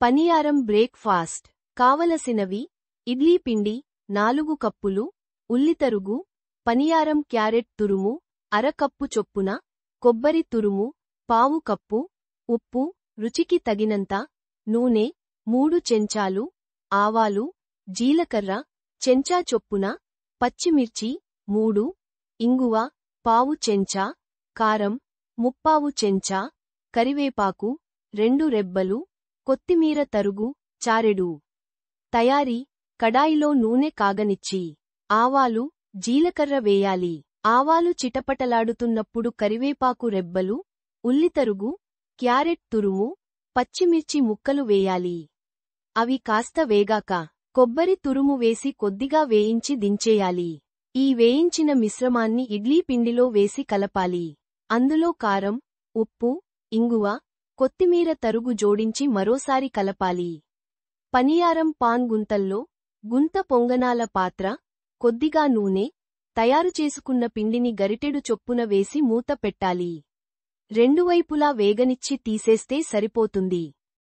Paniyaram breakfast. కావలసినవి: ఇడ్లీ పిండి 4 కప్పులు, ఉల్లితరుగు, పనియారం క్యారెట్ తురుము అర కప్పు చొప్పున, కొబ్బరి తురుము పావు కప్పు, ఉప్పు రుచికి తగినంత, నూనె 3 చెంచాలు, ఆవాలు, జీలకర్ర చెంచా చొప్పున, పచ్చిమిర్చి 3, ఇంగువ పావు చెంచా, కారం ముప్పావు చెంచా, కరివేపాకు 2 రెబ్బలు, కొత్తిమీర తరుగు చారెడు. తయారీ: కడాయిలో నూనె కాగనిచ్చి, ఆవాలు, జీలకర్ర వేయాలి. ఆవాలు చిటపటలాడుతున్నప్పుడు కరివేపాకు రెబ్బలు, ఉల్లితరుగు, క్యారెట్ తురుము, పచ్చిమిర్చి ముక్కలు వేయాలి. అవి కాస్త వేగాక, కొబ్బరి తురుము వేసి కొద్దిగా వేయించి దించేయాలి. ఈ వేయించిన మిశ్రమాన్ని ఇడ్లీ పిండిలో వేసి కలపాలి. అందులో కారం, ఉప్పు, ఇంగువ, కొత్తిమీర తరుగు జోడించి మరోసారి కలపాలి. పనియారం పాన్ గుంతల్లో, గుంత పొంగనాల పాత్ర, కొద్దిగా నూనె, తయారు చేసుకున్న పిండిని గరిటెడు చొప్పున వేసి మూత పెట్టాలి. 2 వైపులా వేగనిచ్చి తీసేస్తే సరిపోతుంది.